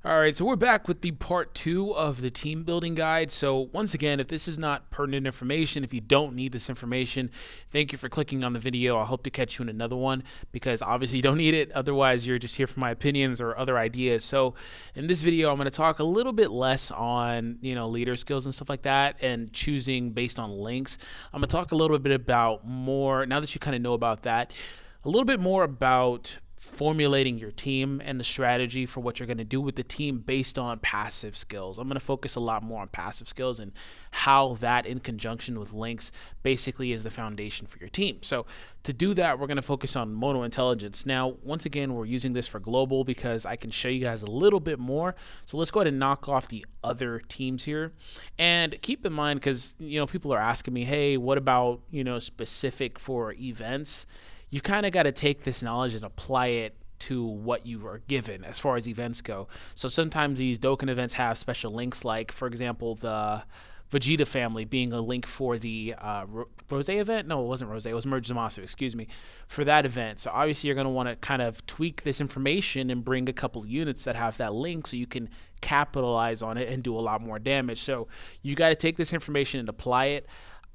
All right, so we're back with the part 2 of the team building guide. So once again, if this is not pertinent information, if you don't need this information, thank you for clicking on the video. I hope to catch you in another one because obviously you don't need it. Otherwise, you're just here for my opinions or other ideas. So in this video, I'm going to talk a little bit less on, leader skills and stuff like that and choosing based on links. I'm going to talk a little bit about more, now that you kind of know about that, a little bit more about formulating your team and the strategy for what you're going to do with the team based on passive skills. I'm going to focus a lot more on passive skills and how that in conjunction with links basically is the foundation for your team. So to do that, we're going to focus on mono intelligence. Now, once again, we're using this for global because I can show you guys a little bit more. So let's go ahead and knock off the other teams here. And keep in mind, because people are asking me, hey, what about specific for events? You kind of got to take this knowledge and apply it to what you are given as far as events go. So sometimes these Dokkan events have special links, like, for example, the Vegeta family being a link for the Rose event. No, it wasn't Rose. It was Merge Zamasu, excuse me, for that event. So obviously you're going to want to kind of tweak this information and bring a couple units that have that link so you can capitalize on it and do a lot more damage. So you got to take this information and apply it.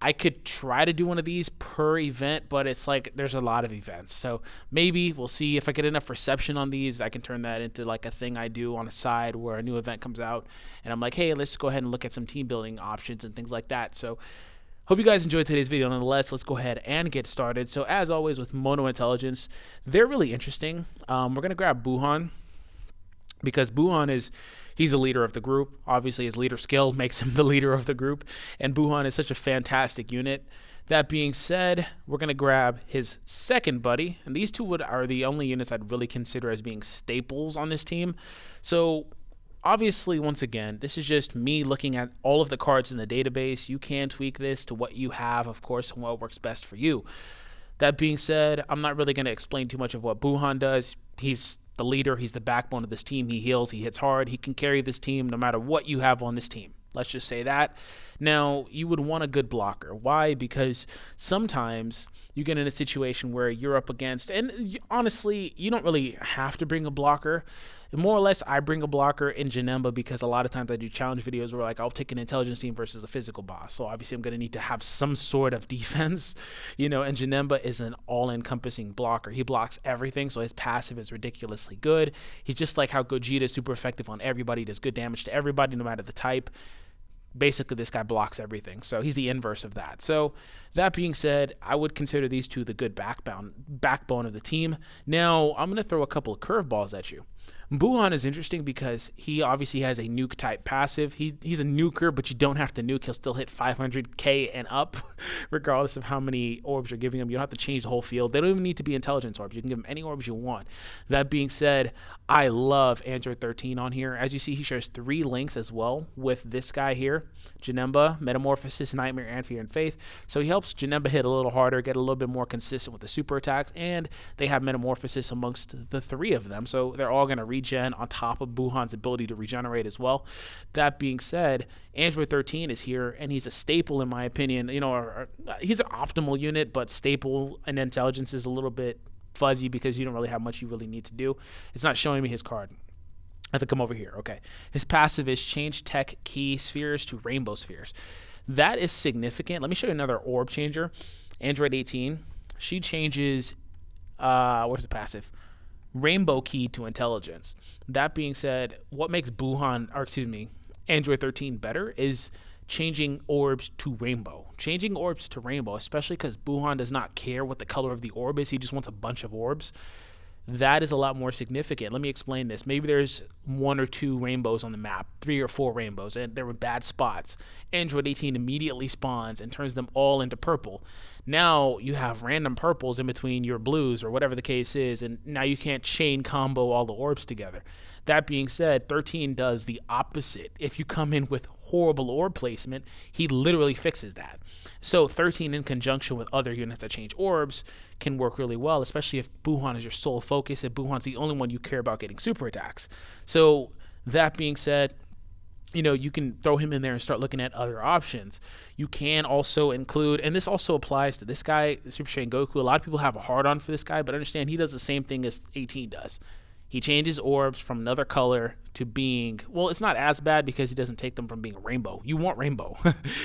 I could try to do one of these per event, but it's like there's a lot of events. So maybe we'll see if I get enough reception on these. I can turn that into like a thing I do on a side where a new event comes out and I'm like, hey, let's go ahead and look at some team building options and things like that. So hope you guys enjoyed today's video. Nonetheless, let's go ahead and get started. So as always with Mono Intelligence, they're really interesting. We're going to grab Buhan, because Buhan he's the leader of the group. Obviously, his leader skill makes him the leader of the group, and Buhan is such a fantastic unit. That being said, we're going to grab his second buddy, and these two are the only units I'd really consider as being staples on this team. So obviously, once again, this is just me looking at all of the cards in the database. You can tweak this to what you have, of course, and what works best for you. That being said, I'm not really going to explain too much of what Buhan does. He's the leader. He's the backbone of this team. He heals. He hits hard. He can carry this team no matter what you have on this team. Let's just say that. Now, you would want a good blocker. Why? Because sometimes you get in a situation where you're up against, and honestly, you don't really have to bring a blocker. More or less, I bring a blocker in Janemba because a lot of times I do challenge videos where like I'll take an intelligence team versus a physical boss. So obviously I'm going to need to have some sort of defense, and Janemba is an all-encompassing blocker. He blocks everything, so his passive is ridiculously good. He's just like how Gogeta is super effective on everybody, does good damage to everybody no matter the type. Basically, this guy blocks everything, so he's the inverse of that. So that being said, I would consider these two the good backbone of the team. Now, I'm going to throw a couple of curveballs at you. Buhan is interesting because he obviously has a nuke type passive. He's a nuker, but you don't have to nuke. He'll still hit 500k and up, regardless of how many orbs you're giving him. You don't have to change the whole field. They don't even need to be intelligence orbs. You can give him any orbs you want. That being said, I love Android 13 on here. As you see, he shares 3 links as well with this guy here, Janemba, Metamorphosis, Nightmare, and Fear and Faith. So he helps Janemba hit a little harder, get a little bit more consistent with the super attacks, and they have Metamorphosis amongst the 3 of them. So they're all going to regen on top of Buhan's ability to regenerate as well. That being said, Android 13 is here, and he's a staple in my opinion. He's an optimal unit, but staple and intelligence is a little bit fuzzy because you don't really have much you really need to do. It's not showing me his card. I have to come over here. Okay. His passive is change tech key spheres to rainbow spheres. That is significant. Let me show you another orb changer. Android 18. She changes, where's the passive? Rainbow key to intelligence. That being said, what makes Android 13 better is changing orbs to rainbow. Changing orbs to rainbow, especially because Buhan does not care what the color of the orb is. He just wants a bunch of orbs. That is a lot more significant. Let me explain this. Maybe there's 1 or 2 rainbows on the map, 3 or 4 rainbows, and there were bad spots. Android 18 immediately spawns and turns them all into purple. Now you have random purples in between your blues or whatever the case is, and now you can't chain combo all the orbs together. That being said, 13 does the opposite. If you come in with horrible orb placement, he literally fixes that. So 13 in conjunction with other units that change orbs can work really well, especially if Buhan is your sole focus, if Buhan's the only one you care about getting super attacks. So that being said, you can throw him in there and start looking at other options. You can also include, and this also applies to this guy, Super Saiyan Goku. A lot of people have a hard-on for this guy, but understand he does the same thing as 18 does. He changes orbs from another color to being, well, it's not as bad because he doesn't take them from being rainbow. You want rainbow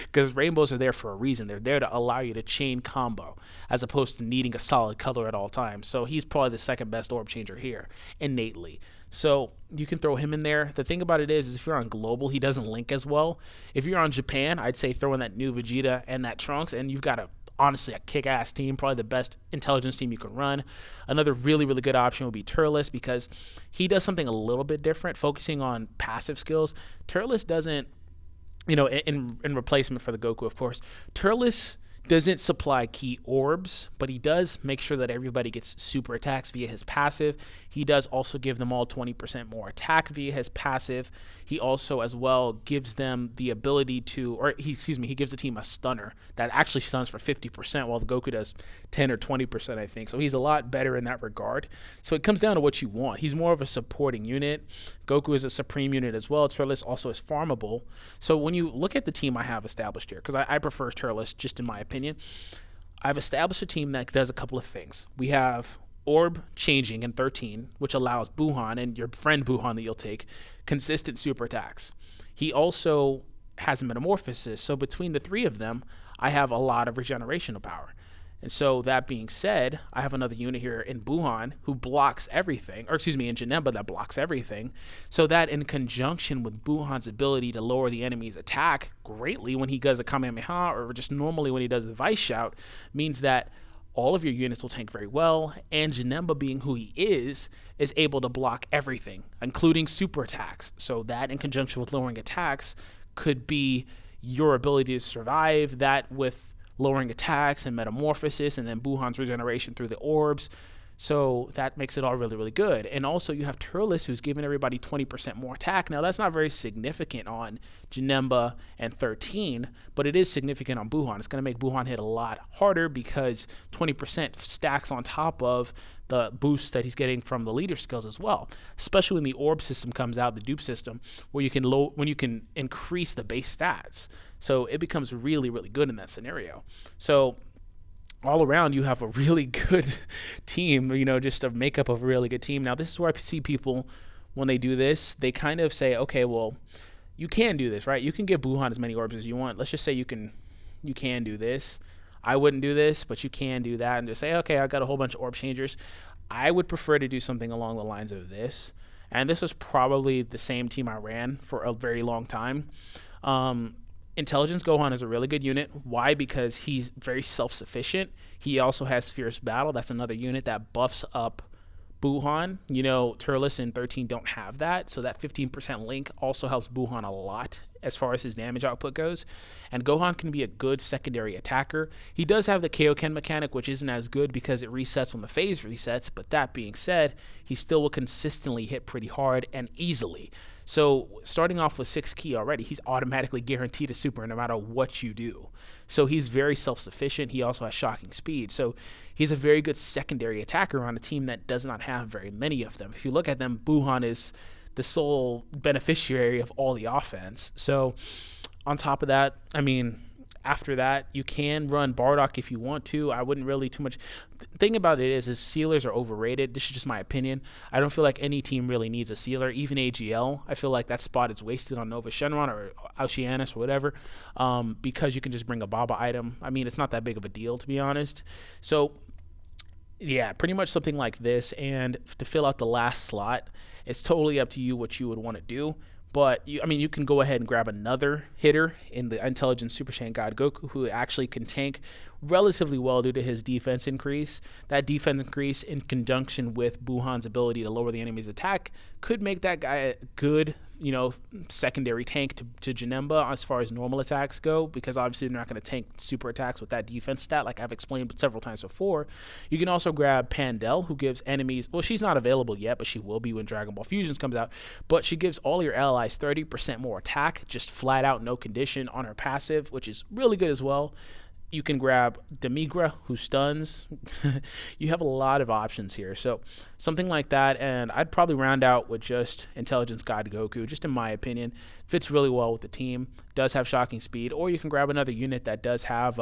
because rainbows are there for a reason. They're there to allow you to chain combo as opposed to needing a solid color at all times. So he's probably the second best orb changer here innately. So you can throw him in there. The thing about it is if you're on global, he doesn't link as well. If you're on Japan, I'd say throw in that new Vegeta and that Trunks, and you've got honestly a kick-ass team, probably the best intelligence team you can run. Another really, really good option would be Turles because he does something a little bit different, focusing on passive skills. Turles doesn't, in replacement for the Goku, of course, Turles doesn't supply key orbs, but he does make sure that everybody gets super attacks via his passive. He does also give them all 20% more attack via his passive. He also as well gives them the ability to, he gives the team a stunner that actually stuns for 50%, while the Goku does 10 or 20%, I think. So he's a lot better in that regard. So it comes down to what you want. He's more of a supporting unit. Goku is a supreme unit as well. Turles also is farmable. So when you look at the team I have established here, because I prefer Turles just in my opinion, I've established a team that does a couple of things. We have orb changing in 13, which allows Buhan and your friend Buhan that you'll take consistent super attacks. He also has metamorphosis, so between the three of them, I have a lot of regenerational power. And so that being said, I have another unit here in Buhan who blocks everything, in Janemba that blocks everything. So that in conjunction with Buhan's ability to lower the enemy's attack greatly when he does a Kamehameha or just normally when he does the Vice Shout means that all of your units will tank very well, and Janemba being who he is able to block everything, including super attacks. So that in conjunction with lowering attacks could be your ability to survive, that with lowering attacks and metamorphosis, and then Buhan's regeneration through the orbs. So that makes it all really, really good. And also you have Turles, who's giving everybody 20% more attack. Now that's not very significant on Janemba and 13, but it is significant on Buhan. It's going to make Buhan hit a lot harder because 20% stacks on top of the boost that he's getting from the leader skills as well, especially when the orb system comes out, the dupe system, where you can increase the base stats. So it becomes really, really good in that scenario. So all around, you have a really good team, just a makeup of a really good team. Now, this is where I see people, when they do this, they kind of say, okay, well, you can do this, right? You can give Buhan as many orbs as you want. Let's just say you can do this. I wouldn't do this, but you can do that and just say, okay, I've got a whole bunch of orb changers. I would prefer to do something along the lines of this. And this was probably the same team I ran for a very long time. Intelligence Gohan is a really good unit. Why? Because he's very self-sufficient. He also has Fierce Battle. That's another unit that buffs up Buhan. Turles and 13 don't have that, so that 15% link also helps Buhan a lot as far as his damage output goes. And Gohan can be a good secondary attacker. He does have the Kaioken mechanic, which isn't as good because it resets when the phase resets, but that being said, he still will consistently hit pretty hard and easily. So starting off with 6 ki already, he's automatically guaranteed a super no matter what you do. So he's very self-sufficient. He also has shocking speed. So he's a very good secondary attacker on a team that does not have very many of them. If you look at them, Buhan is the sole beneficiary of all the offense. So on top of that, after that, you can run Bardock if you want to. I wouldn't really too much. The thing about it is sealers are overrated. This is just my opinion. I don't feel like any team really needs a sealer. Even AGL, I feel like that spot is wasted on Nova Shenron or Oceanus or whatever, because you can just bring a Baba item. It's not that big of a deal, to be honest. So yeah, pretty much something like this. And to fill out the last slot, it's totally up to you what you would want to do. But you can go ahead and grab another hitter in the Intelligence Super Saiyan God Goku, who actually can tank relatively well due to his defense increase. That defense increase, in conjunction with Buhan's ability to lower the enemy's attack, could make that guy a good, secondary tank to Janemba as far as normal attacks go, because obviously they're not going to tank super attacks with that defense stat, like I've explained several times before. You can also grab Pandel, who gives enemies, well, she's not available yet, but she will be when Dragon Ball Fusions comes out, but she gives all your allies 30% more attack, just flat out, no condition, on her passive, which is really good as well. You can grab Demigra, who stuns. You have a lot of options here. So something like that, and I'd probably round out with just Intelligence God Goku, just in my opinion. Fits really well with the team, does have shocking speed, or you can grab another unit that does have,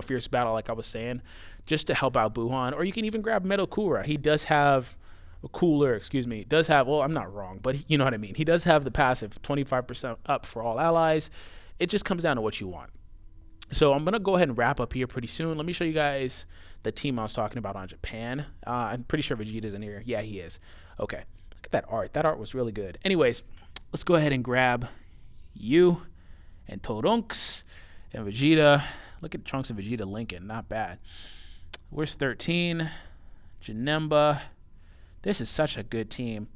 Fierce Battle, like I was saying, just to help out Buhan. Or you can even grab Metokura. He does have cooler, excuse me, does have, well, I'm not wrong, but you know what I mean. He does have the passive 25% up for all allies. It just comes down to what you want. So I'm going to go ahead and wrap up here pretty soon. Let me show you guys the team I was talking about on Japan. I'm pretty sure Vegeta's in here. Yeah, he is. Okay. Look at that art. That art was really good. Anyways, let's go ahead and grab you and Trunks and Vegeta. Look at Trunks and Vegeta linking. Not bad. Where's 13? Janemba. This is such a good team.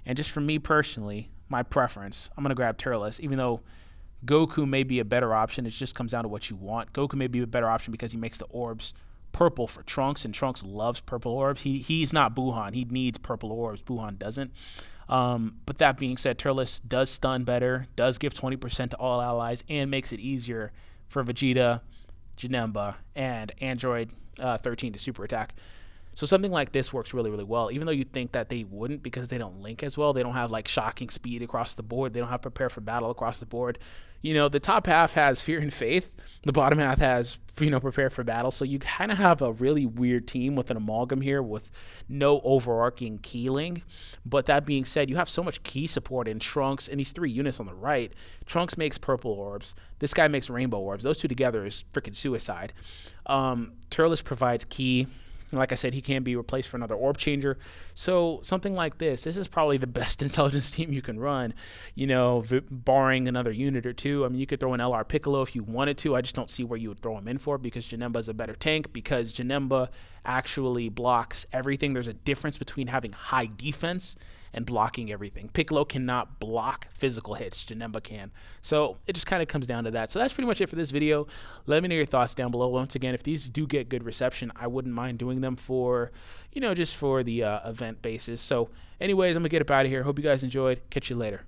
And just for me personally, my preference, I'm going to grab Turles, even though Goku may be a better option. It just comes down to what you want. Goku may be a better option because he makes the orbs purple for Trunks, and Trunks loves purple orbs. He's not Buhan. He needs purple orbs. Buhan doesn't. But that being said, Turles does stun better, does give 20% to all allies, and makes it easier for Vegeta, Janemba, and Android 13 to super attack. So something like this works really, really well, even though you think that they wouldn't because they don't link as well. They don't have like shocking speed across the board. They don't have prepare for battle across the board. You know, the top half has fear and faith. The bottom half has, you know, prepare for battle. So you kind of have a really weird team with an amalgam here with no overarching key link. But that being said, you have so much key support in Trunks and these 3 units on the right. Trunks makes purple orbs. This guy makes rainbow orbs. Those 2 together is freaking suicide. Turles provides key. Like I said, he can be replaced for another orb changer. So something like this is probably the best intelligence team you can run, you know, barring another unit or 2. I mean, you could throw in LR Piccolo if you wanted to. I just don't see where you would throw him in for because Janemba is a better tank because Janemba actually blocks everything. There's a difference between having high defense and blocking everything. Piccolo cannot block physical hits. Janemba can. So it just kind of comes down to that. So that's pretty much it for this video. Let me know your thoughts down below. Once again, if these do get good reception, I wouldn't mind doing them for, you know, just for the event basis. So anyways, I'm going to get up out of here. Hope you guys enjoyed. Catch you later.